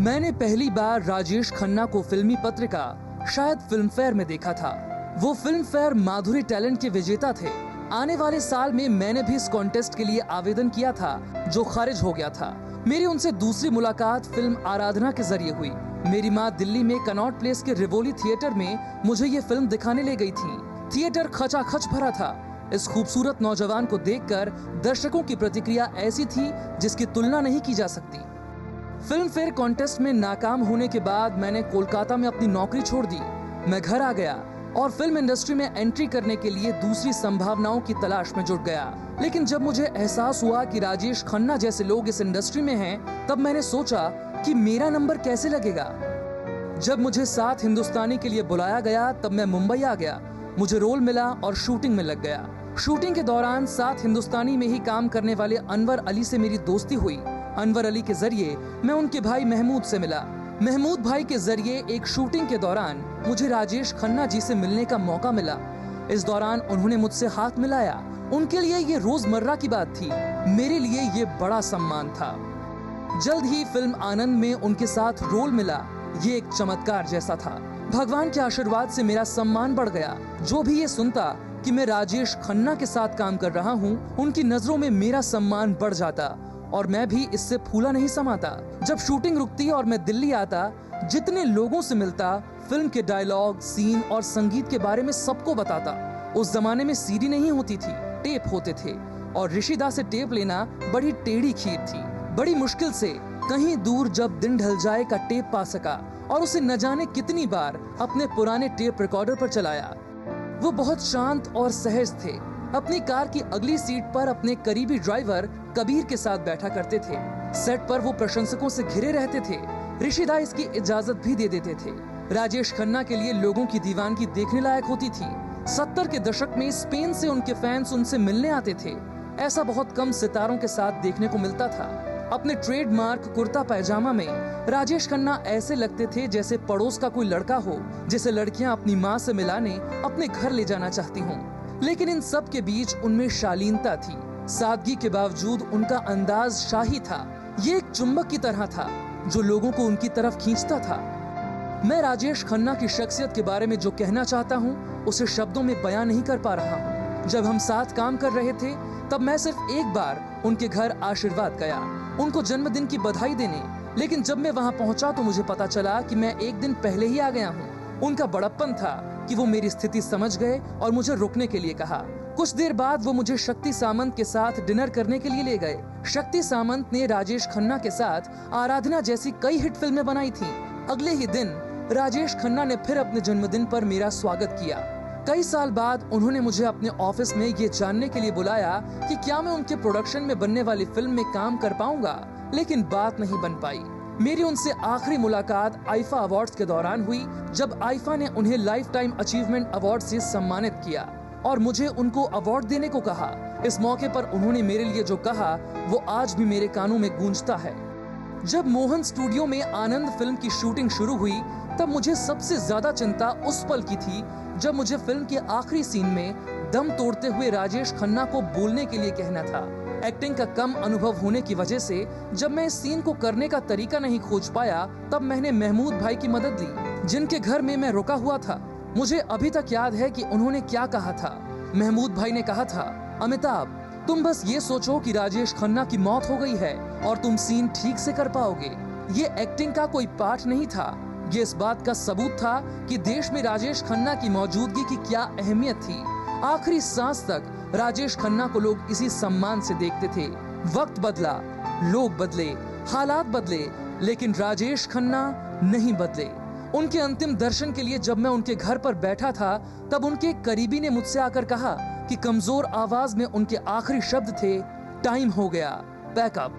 मैंने पहली बार राजेश खन्ना को फिल्मी पत्रिका शायद फिल्म फेयर में देखा था। वो फिल्म फेयर माधुरी टैलेंट के विजेता थे। आने वाले साल में मैंने भी इस कॉन्टेस्ट के लिए आवेदन किया था जो खारिज हो गया था। मेरी उनसे दूसरी मुलाकात फिल्म आराधना के जरिए हुई। मेरी माँ दिल्ली में कनॉट प्लेस के रिवोली थिएटर में मुझे ये फिल्म दिखाने ले गई थी। थिएटर खचाखच भरा था। इस खूबसूरत नौजवान को देखकर दर्शकों की प्रतिक्रिया ऐसी थी जिसकी तुलना नहीं की जा सकती। फिल्म फेयर कॉन्टेस्ट में नाकाम होने के बाद मैंने कोलकाता में अपनी नौकरी छोड़ दी। मैं घर आ गया और फिल्म इंडस्ट्री में एंट्री करने के लिए दूसरी संभावनाओं की तलाश में जुट गया। लेकिन जब मुझे एहसास हुआ कि राजेश खन्ना जैसे लोग इस इंडस्ट्री में हैं, तब मैंने सोचा कि मेरा नंबर कैसे लगेगा। जब मुझे साथ हिंदुस्तानी के लिए बुलाया गया तब मैं मुंबई आ गया। मुझे रोल मिला और शूटिंग में लग गया। शूटिंग के दौरान साथ हिंदुस्तानी में ही काम करने वाले अनवर अली से मेरी दोस्ती हुई। अनवर अली के जरिए मैं उनके भाई महमूद से मिला। महमूद भाई के जरिए एक शूटिंग के दौरान मुझे राजेश खन्ना जी से मिलने का मौका मिला। इस दौरान उन्होंने मुझसे हाथ मिलाया। उनके लिए ये रोजमर्रा की बात थी, मेरे लिए ये बड़ा सम्मान था। जल्द ही फिल्म आनंद में उनके साथ रोल मिला। ये एक चमत्कार जैसा था। भगवान के आशीर्वाद से मेरा सम्मान बढ़ गया। जो भी ये सुनता कि मैं राजेश खन्ना के साथ काम कर रहा हूँ, उनकी नजरों में मेरा सम्मान बढ़ जाता और मैं भी इससे फूला नहीं समाता। जब शूटिंग रुकती और मैं दिल्ली आता, जितने लोगों से मिलता, फिल्म के डायलॉग, सीन और संगीत के बारे में सबको बताता। उस जमाने में सीडी नहीं होती थी, टेप होते थे और ऋषिदा से टेप लेना बड़ी टेढ़ी खीर थी। बड़ी मुश्किल से कहीं दूर जब दिन ढल जाए का टेप पा सका और उसे न जाने कितनी बार अपने पुराने टेप रिकॉर्डर पर चलाया। वो बहुत शांत और सहज थे। अपनी कार की अगली सीट पर अपने करीबी ड्राइवर कबीर के साथ बैठा करते थे। सेट पर वो प्रशंसकों से घिरे रहते थे। ऋषिदा इसकी इजाजत भी दे देते थे। राजेश खन्ना के लिए लोगों की दीवानगी देखने लायक होती थी। 70 के दशक में स्पेन से उनके फैंस उनसे मिलने आते थे। ऐसा बहुत कम सितारों के साथ देखने को मिलता था। अपने ट्रेडमार्क कुर्ता पैजामा में राजेश खन्ना ऐसे लगते थे जैसे पड़ोस का कोई लड़का हो, जिसे लड़कियां अपनी माँ से मिलाने अपने घर ले जाना चाहती हों। लेकिन इन सब के बीच उनमें शालीनता थी। सादगी के बावजूद उनका अंदाज शाही था। ये एक चुंबक की तरह था जो लोगों को उनकी तरफ खींचता था। मैं राजेश खन्ना की शख्सियत के बारे में जो कहना चाहता हूँ उसे शब्दों में बयां नहीं कर पा रहा हूँ। जब हम साथ काम कर रहे थे तब मैं सिर्फ एक बार उनके घर आशीर्वाद गया, उनको जन्मदिन की बधाई देने। लेकिन जब मैं वहाँ पहुँचा तो मुझे पता चला कि मैं एक दिन पहले ही आ गया हूँ। उनका बड़प्पन था कि वो मेरी स्थिति समझ गए और मुझे रुकने के लिए कहा। कुछ देर बाद वो मुझे शक्ति सामंत के साथ डिनर करने के लिए ले गए। शक्ति सामंत ने राजेश खन्ना के साथ आराधना जैसी कई हिट फिल्में बनाई थीं। अगले ही दिन राजेश खन्ना ने फिर अपने जन्मदिन पर मेरा स्वागत किया। कई साल बाद उन्होंने मुझे अपने ऑफिस में ये जानने के लिए बुलाया कि क्या मैं उनके प्रोडक्शन में बनने वाली फिल्म में काम कर पाऊंगा, लेकिन बात नहीं बन पाई। मेरी उनसे आखिरी मुलाकात आईफा अवार्ड्स के दौरान हुई, जब आईफा ने उन्हें लाइफ टाइम अचीवमेंट अवार्ड से सम्मानित किया और मुझे उनको अवार्ड देने को कहा। इस मौके पर उन्होंने मेरे लिए जो कहा वो आज भी मेरे कानों में गूंजता है। जब मोहन स्टूडियो में आनंद फिल्म की शूटिंग शुरू हुई तब मुझे सबसे ज्यादा चिंता उस पल की थी जब मुझे फिल्म के आखिरी सीन में दम तोड़ते हुए राजेश खन्ना को बोलने के लिए कहना था। एक्टिंग का कम अनुभव होने की वजह से जब मैं इस सीन को करने का तरीका नहीं खोज पाया तब मैंने महमूद भाई की मदद ली, जिनके घर में मैं रुका हुआ था। मुझे अभी तक याद है कि उन्होंने क्या कहा था। महमूद भाई ने कहा था, अमिताभ, तुम बस ये सोचो कि राजेश खन्ना की मौत हो गई है और तुम सीन ठीक से कर पाओगे। ये एक्टिंग का कोई पाठ नहीं था, ये इस बात का सबूत था कि देश में राजेश खन्ना की मौजूदगी की क्या अहमियत थी। आखिरी सांस तक राजेश खन्ना को लोग इसी सम्मान से देखते थे। वक्त बदला, लोग बदले, हालात बदले, लेकिन राजेश खन्ना नहीं बदले। उनके अंतिम दर्शन के लिए जब मैं उनके घर पर बैठा था तब उनके करीबी ने मुझसे आकर कहा कि कमजोर आवाज में उनके आखिरी शब्द थे, टाइम हो गया, पैकअप।